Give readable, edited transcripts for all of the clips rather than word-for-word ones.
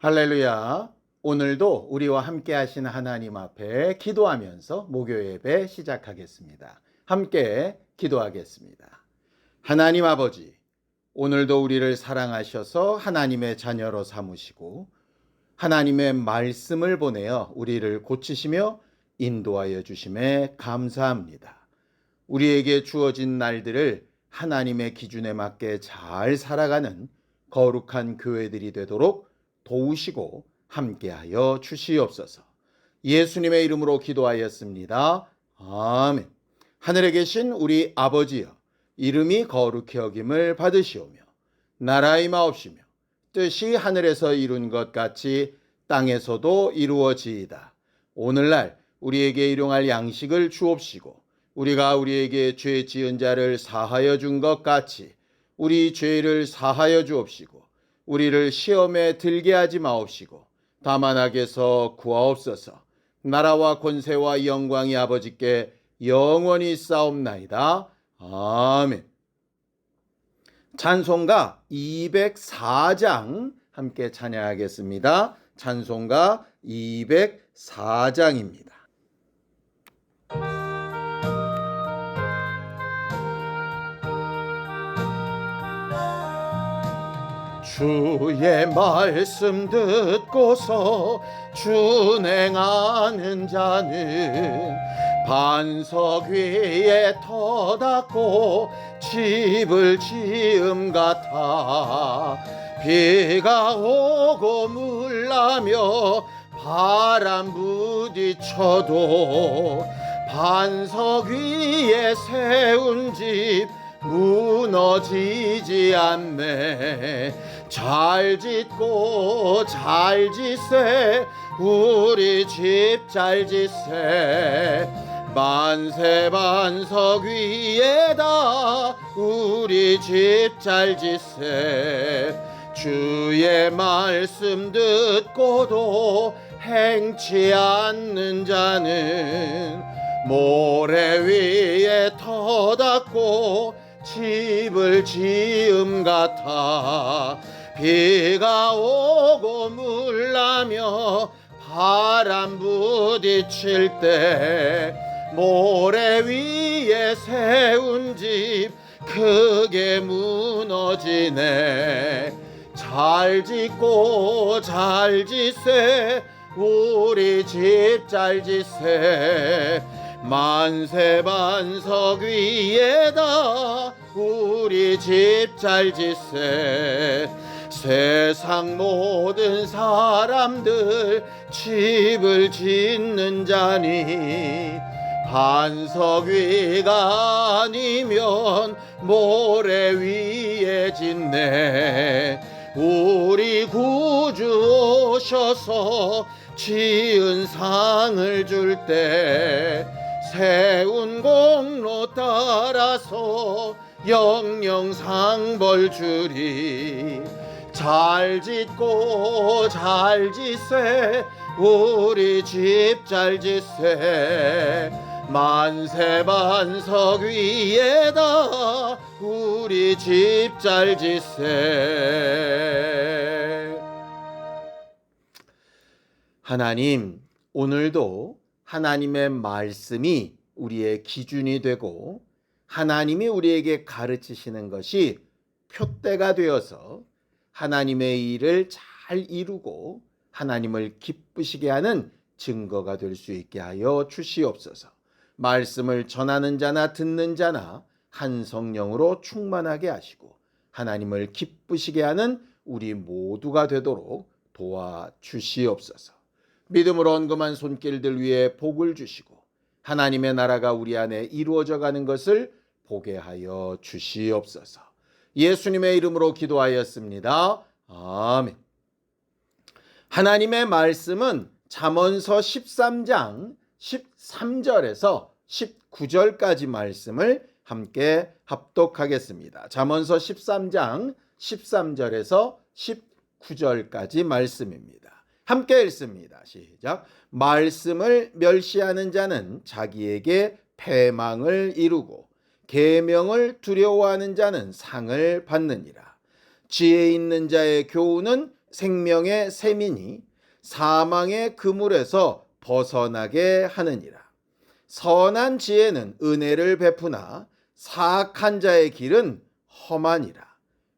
할렐루야. 오늘도 우리와 함께 하신 하나님 앞에 기도하면서 목요 예배 시작하겠습니다. 함께 기도하겠습니다. 하나님 아버지, 오늘도 우리를 사랑하셔서 하나님의 자녀로 삼으시고 하나님의 말씀을 보내어 우리를 고치시며 인도하여 주심에 감사합니다. 우리에게 주어진 날들을 하나님의 기준에 맞게 잘 살아가는 거룩한 교회들이 되도록 도우시고 함께하여 주시옵소서. 예수님의 이름으로 기도하였습니다. 아멘. 하늘에 계신 우리 아버지여, 이름이 거룩히 여김을 받으시오며 나라의 마옵시며 뜻이 하늘에서 이룬 것 같이 땅에서도 이루어지이다. 오늘날 우리에게 일용할 양식을 주옵시고 우리가 우리에게 죄 지은 자를 사하여 준 것 같이 우리 죄를 사하여 주옵시고 우리를 시험에 들게 하지 마옵시고 다만 악에서 구하옵소서. 나라와 권세와 영광이 아버지께 영원히 싸움나이다. 아멘. 찬송가 204장 함께 찬양하겠습니다. 찬송가 204장입니다. 주의 말씀 듣고서 준행하는 자는 반석 위에 터닫고 집을 지음 같아. 비가 오고 물나며 바람 부딪혀도 반석 위에 세운 집 무너지지 않네. 잘 짓고 잘 짓세 우리 집 잘 짓세. 만세 반석 위에다 우리 집 잘 짓세. 주의 말씀 듣고도 행치 않는 자는 모래 위에 터닫고 집을 지음 같아. 비가 오고 물나며 바람 부딪힐 때 모래 위에 세운 집 크게 무너지네. 잘 짓고 잘 짓세 우리 집 잘 짓세. 만세 반석 위에다 우리 집 잘 짓세. 세상 모든 사람들 집을 짓는 자니 반석 위가 아니면 모래 위에 짓네. 우리 구주 오셔서 지은 상을 줄 때 세운 공로 따라서 영영 상벌 주리. 잘 짓고 잘 짓세 우리 집 잘 짓세. 만세 반석 위에다 우리 집 잘 짓세. 하나님, 오늘도 하나님의 말씀이 우리의 기준이 되고 하나님이 우리에게 가르치시는 것이 표대가 되어서 하나님의 일을 잘 이루고 하나님을 기쁘시게 하는 증거가 될 수 있게 하여 주시옵소서. 말씀을 전하는 자나 듣는 자나 한 성령으로 충만하게 하시고 하나님을 기쁘시게 하는 우리 모두가 되도록 도와주시옵소서. 믿음으로 언금한 손길들 위에 복을 주시고 하나님의 나라가 우리 안에 이루어져 가는 것을 보게 하여 주시옵소서. 예수님의 이름으로 기도하였습니다. 아멘. 하나님의 말씀은 잠언서 13장 13절에서 19절까지 말씀을 함께 합독하겠습니다. 잠언서 13장 13절에서 19절까지 말씀입니다. 함께 읽습니다. 시작. 말씀을 멸시하는 자는 자기에게 패망을 이루고 계명을 두려워하는 자는 상을 받느니라. 지혜 있는 자의 교훈은 생명의 샘이니 사망의 그물에서 벗어나게 하느니라. 선한 지혜는 은혜를 베푸나 사악한 자의 길은 험하니라.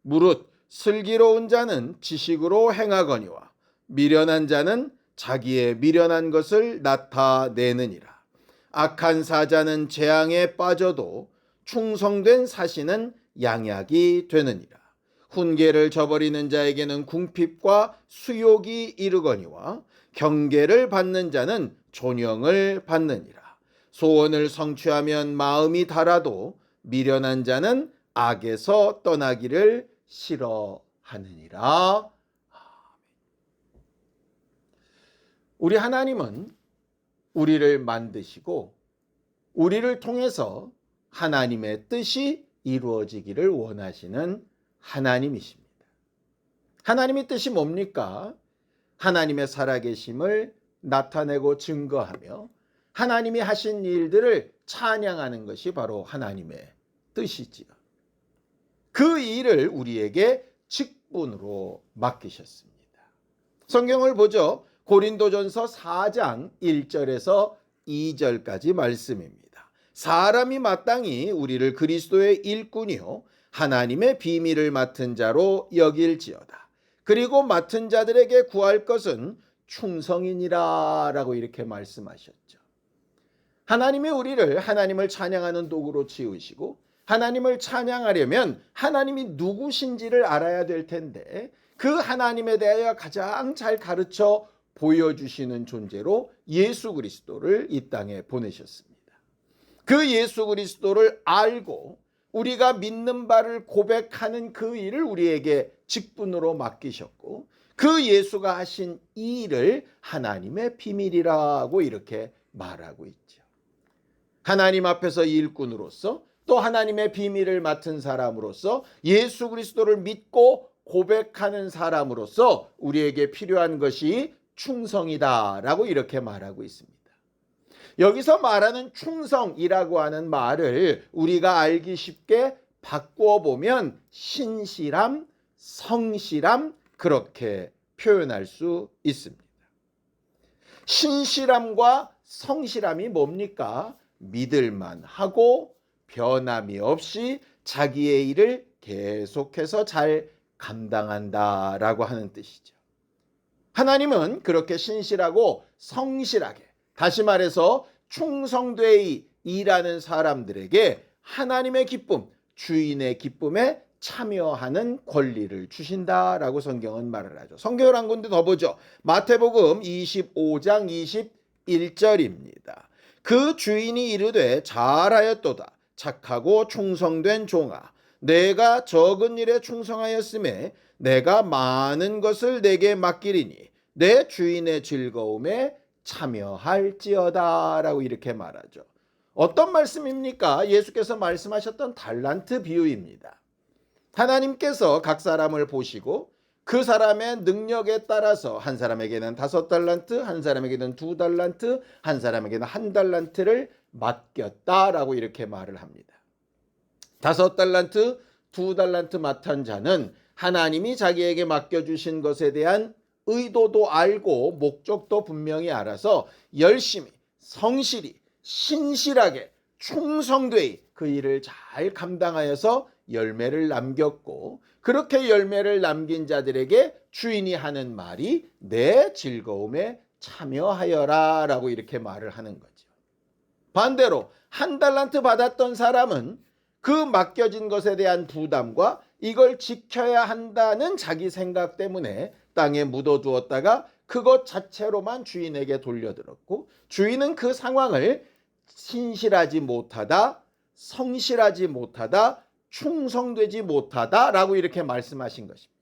무릇 슬기로운 자는 지식으로 행하거니와 미련한 자는 자기의 미련한 것을 나타내느니라. 악한 사자는 재앙에 빠져도 충성된 사신은 양약이 되느니라. 훈계를 저버리는 자에게는 궁핍과 수욕이 이르거니와 경계를 받는 자는 존영을 받느니라. 소원을 성취하면 마음이 달아도 미련한 자는 악에서 떠나기를 싫어하느니라. 우리 하나님은 우리를 만드시고 우리를 통해서 하나님의 뜻이 이루어지기를 원하시는 하나님이십니다. 하나님의 뜻이 뭡니까? 하나님의 살아계심을 나타내고 증거하며 하나님이 하신 일들을 찬양하는 것이 바로 하나님의 뜻이지요. 그 일을 우리에게 직분으로 맡기셨습니다. 성경을 보죠. 고린도전서 4장 1절에서 2절까지 말씀입니다. 사람이 마땅히 우리를 그리스도의 일꾼이요 하나님의 비밀을 맡은 자로 여길지어다. 그리고 맡은 자들에게 구할 것은 충성이니라 라고 이렇게 말씀하셨죠. 하나님이 우리를 하나님을 찬양하는 도구로 지으시고 하나님을 찬양하려면 하나님이 누구신지를 알아야 될 텐데 그 하나님에 대하여 가장 잘 가르쳐 보여주시는 존재로 예수 그리스도를 이 땅에 보내셨습니다. 그 예수 그리스도를 알고 우리가 믿는 바를 고백하는 그 일을 우리에게 직분으로 맡기셨고 그 예수가 하신 이 일을 하나님의 비밀이라고 이렇게 말하고 있죠. 하나님 앞에서 일꾼으로서 또 하나님의 비밀을 맡은 사람으로서 예수 그리스도를 믿고 고백하는 사람으로서 우리에게 필요한 것이 충성이다라고 이렇게 말하고 있습니다. 여기서 말하는 충성이라고 하는 말을 우리가 알기 쉽게 바꾸어 보면 신실함, 성실함 그렇게 표현할 수 있습니다. 신실함과 성실함이 뭡니까? 믿을만 하고 변함이 없이 자기의 일을 계속해서 잘 감당한다라고 하는 뜻이죠. 하나님은 그렇게 신실하고 성실하게, 다시 말해서 충성되이 일하는 사람들에게 하나님의 기쁨, 주인의 기쁨에 참여하는 권리를 주신다라고 성경은 말을 하죠. 성경을 한 군데 더 보죠. 마태복음 25장 21절입니다. 그 주인이 이르되 잘하였도다. 착하고 충성된 종아, 내가 적은 일에 충성하였음에 내가 많은 것을 내게 맡기리니 내 주인의 즐거움에 참여할지어다 라고 이렇게 말하죠. 어떤 말씀입니까? 예수께서 말씀하셨던 달란트 비유입니다. 하나님께서 각 사람을 보시고 그 사람의 능력에 따라서 한 사람에게는 5달란트, 한 사람에게는 2달란트, 한 사람에게는 1달란트를 맡겼다라고 이렇게 말을 합니다. 5달란트, 2달란트 맡은 자는 하나님이 자기에게 맡겨주신 것에 대한 의도도 알고 목적도 분명히 알아서 열심히, 성실히, 신실하게, 충성되이 그 일을 잘 감당하여서 열매를 남겼고 그렇게 열매를 남긴 자들에게 주인이 하는 말이 내 즐거움에 참여하여라 라고 이렇게 말을 하는 거죠. 반대로 1달란트 받았던 사람은 그 맡겨진 것에 대한 부담과 이걸 지켜야 한다는 자기 생각 때문에 땅에 묻어두었다가 그것 자체로만 주인에게 돌려들었고 주인은 그 상황을 신실하지 못하다, 성실하지 못하다, 충성되지 못하다라고 이렇게 말씀하신 것입니다.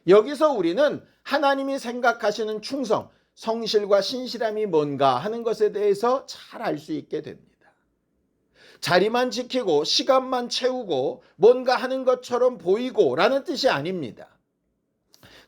여기서 우리는 하나님이 생각하시는 충성, 성실과 신실함이 뭔가 하는 것에 대해서 잘 알 수 있게 됩니다. 자리만 지키고 시간만 채우고 뭔가 하는 것처럼 보이고 라는 뜻이 아닙니다.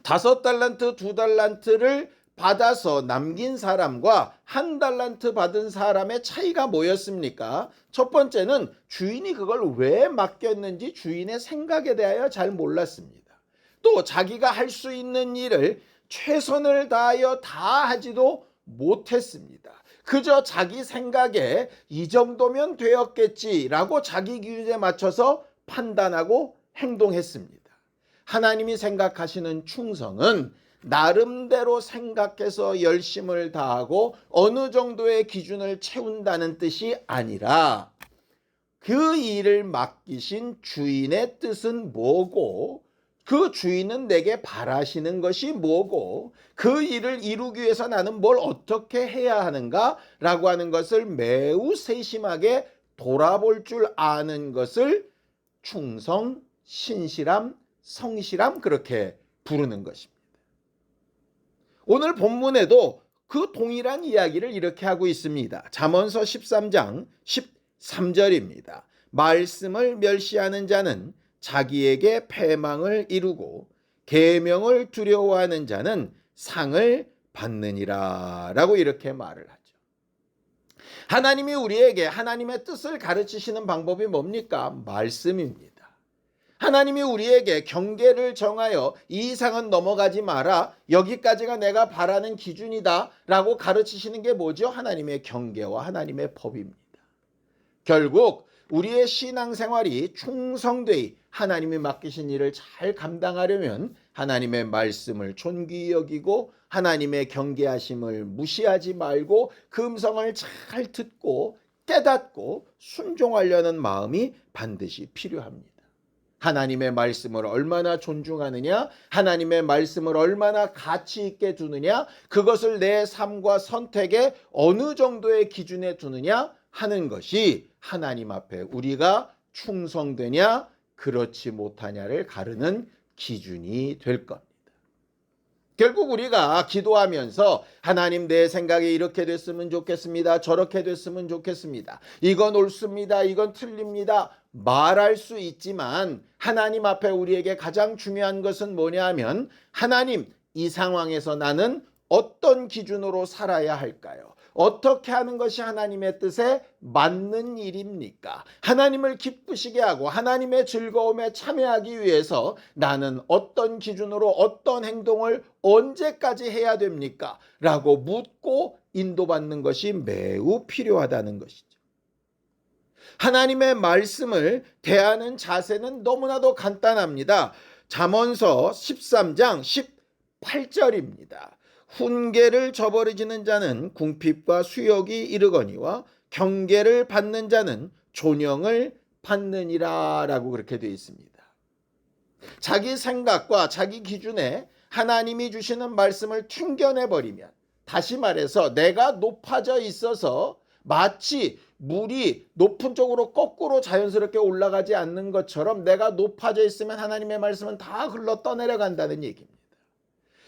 5달란트, 2달란트를 받아서 남긴 사람과 1달란트 받은 사람의 차이가 뭐였습니까? 첫 번째는 주인이 그걸 왜 맡겼는지 주인의 생각에 대하여 잘 몰랐습니다. 또 자기가 할 수 있는 일을 최선을 다하여 다 하지도 못했습니다. 그저 자기 생각에 이 정도면 되었겠지라고 자기 기준에 맞춰서 판단하고 행동했습니다. 하나님이 생각하시는 충성은 나름대로 생각해서 열심을 다하고 어느 정도의 기준을 채운다는 뜻이 아니라 그 일을 맡기신 주인의 뜻은 뭐고 그 주인은 내게 바라시는 것이 뭐고 그 일을 이루기 위해서 나는 뭘 어떻게 해야 하는가라고 하는 것을 매우 세심하게 돌아볼 줄 아는 것을 충성, 신실함, 성실함 그렇게 부르는 것입니다. 오늘 본문에도 그 동일한 이야기를 이렇게 하고 있습니다. 잠언서 13장 13절입니다. 말씀을 멸시하는 자는 자기에게 패망을 이루고 계명을 두려워하는 자는 상을 받느니라 라고 이렇게 말을 하죠. 하나님이 우리에게 하나님의 뜻을 가르치시는 방법이 뭡니까? 말씀입니다. 하나님이 우리에게 경계를 정하여 이 이상은 넘어가지 마라. 여기까지가 내가 바라는 기준이다 라고 가르치시는 게 뭐죠? 하나님의 경계와 하나님의 법입니다. 결국 우리의 신앙생활이 충성되이 하나님이 맡기신 일을 잘 감당하려면 하나님의 말씀을 존귀히 여기고 하나님의 경계하심을 무시하지 말고 그 음성을 잘 듣고 깨닫고 순종하려는 마음이 반드시 필요합니다. 하나님의 말씀을 얼마나 존중하느냐, 하나님의 말씀을 얼마나 가치 있게 두느냐, 그것을 내 삶과 선택에 어느 정도의 기준에 두느냐 하는 것이 하나님 앞에 우리가 충성되냐 그렇지 못하냐를 가르는 기준이 될 겁니다. 결국 우리가 기도하면서 하나님 내 생각에 이렇게 됐으면 좋겠습니다. 저렇게 됐으면 좋겠습니다. 이건 옳습니다. 이건 틀립니다. 말할 수 있지만 하나님 앞에 우리에게 가장 중요한 것은 뭐냐 하면 하나님 이 상황에서 나는 어떤 기준으로 살아야 할까요? 어떻게 하는 것이 하나님의 뜻에 맞는 일입니까? 하나님을 기쁘시게 하고 하나님의 즐거움에 참여하기 위해서 나는 어떤 기준으로 어떤 행동을 언제까지 해야 됩니까? 라고 묻고 인도받는 것이 매우 필요하다는 것이죠. 하나님의 말씀을 대하는 자세는 너무나도 간단합니다. 잠언서 13장 18절입니다. 훈계를 저버리지는 자는 궁핍과 수욕이 이르거니와 경계를 받는 자는 존영을 받느니라 라고 그렇게 되어 있습니다. 자기 생각과 자기 기준에 하나님이 주시는 말씀을 튕겨내버리면, 다시 말해서 내가 높아져 있어서 마치 물이 높은 쪽으로 거꾸로 자연스럽게 올라가지 않는 것처럼 내가 높아져 있으면 하나님의 말씀은 다 흘러 떠내려간다는 얘기입니다.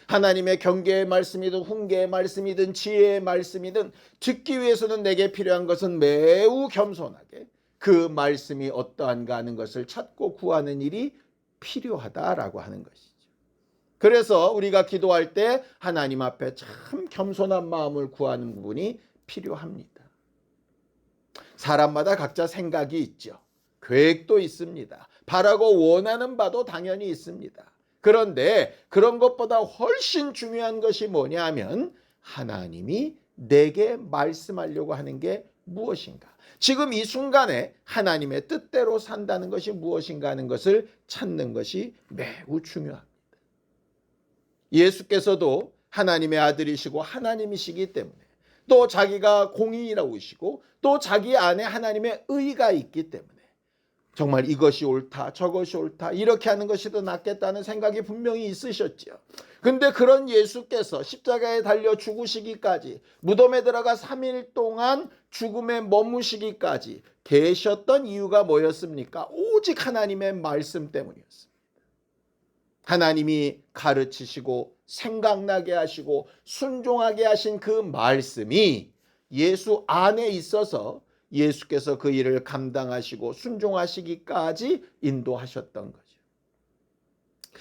하나님의 경계의 말씀이든 훈계의 말씀이든 지혜의 말씀이든 듣기 위해서는 내게 필요한 것은 매우 겸손하게 그 말씀이 어떠한가 하는 것을 찾고 구하는 일이 필요하다라고 하는 것이죠. 그래서 우리가 기도할 때 하나님 앞에 참 겸손한 마음을 구하는 부분이 필요합니다. 사람마다 각자 생각이 있죠. 계획도 있습니다. 바라고 원하는 바도 당연히 있습니다. 그런데 그런 것보다 훨씬 중요한 것이 뭐냐 하면 하나님이 내게 말씀하려고 하는 게 무엇인가? 지금 이 순간에 하나님의 뜻대로 산다는 것이 무엇인가 하는 것을 찾는 것이 매우 중요합니다. 예수께서도 하나님의 아들이시고 하나님이시기 때문에 또 자기가 공의라고 하시고 또 자기 안에 하나님의 의가 있기 때문에 정말 이것이 옳다 저것이 옳다 이렇게 하는 것이 더 낫겠다는 생각이 분명히 있으셨죠. 근데 그런 예수께서 십자가에 달려 죽으시기까지 무덤에 들어가 3일 동안 죽음에 머무시기까지 계셨던 이유가 뭐였습니까? 오직 하나님의 말씀 때문이었습니다. 하나님이 가르치시고 생각나게 하시고 순종하게 하신 그 말씀이 예수 안에 있어서 예수께서 그 일을 감당하시고 순종하시기까지 인도하셨던 거죠.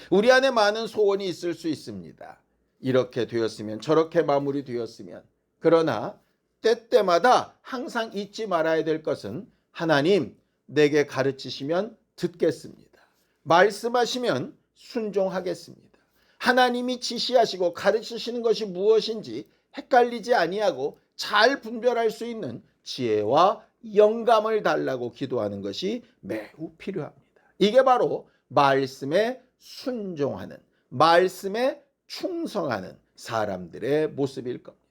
우리 안에 많은 소원이 있을 수 있습니다. 이렇게 되었으면 저렇게 마무리되었으면. 그러나 때때마다 항상 잊지 말아야 될 것은 하나님 내게 가르치시면 듣겠습니다. 말씀하시면 순종하겠습니다. 하나님이 지시하시고 가르치시는 것이 무엇인지 헷갈리지 아니하고 잘 분별할 수 있는 지혜와 영감을 달라고 기도하는 것이 매우 필요합니다. 이게 바로 말씀에 순종하는, 말씀에 충성하는 사람들의 모습일 겁니다.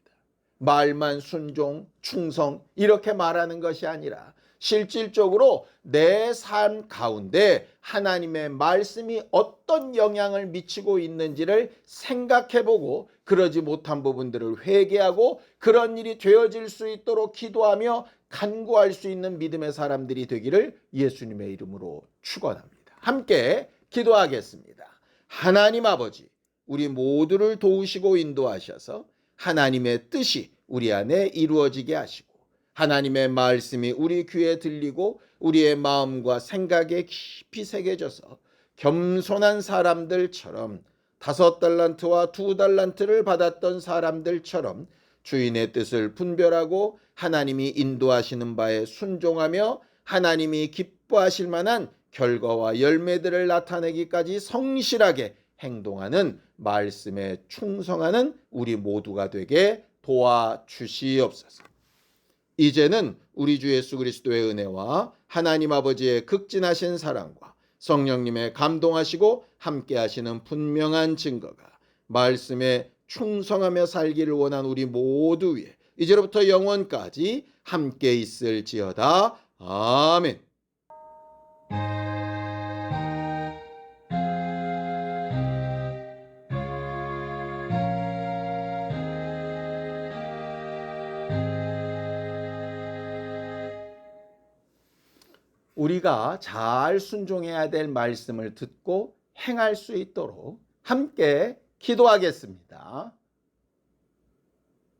말만 순종, 충성 이렇게 말하는 것이 아니라 실질적으로 내 삶 가운데 하나님의 말씀이 어떤 영향을 미치고 있는지를 생각해보고 그러지 못한 부분들을 회개하고 그런 일이 되어질 수 있도록 기도하며 간구할 수 있는 믿음의 사람들이 되기를 예수님의 이름으로 축원합니다. 함께 기도하겠습니다. 하나님 아버지, 우리 모두를 도우시고 인도하셔서 하나님의 뜻이 우리 안에 이루어지게 하시고 하나님의 말씀이 우리 귀에 들리고 우리의 마음과 생각에 깊이 새겨져서 겸손한 사람들처럼 5달란트와 2달란트를 받았던 사람들처럼 주인의 뜻을 분별하고 하나님이 인도하시는 바에 순종하며 하나님이 기뻐하실 만한 결과와 열매들을 나타내기까지 성실하게 행동하는 말씀에 충성하는 우리 모두가 되게 도와주시옵소서. 이제는 우리 주 예수 그리스도의 은혜와 하나님 아버지의 극진하신 사랑과 성령님의 감동하시고 함께하시는 분명한 증거가 말씀에 충성하며 살기를 원한 우리 모두 위에 이제로부터 영원까지 함께 있을지어다. 아멘. 우리가 잘 순종해야 될 말씀을 듣고 행할 수 있도록 함께 기도하겠습니다.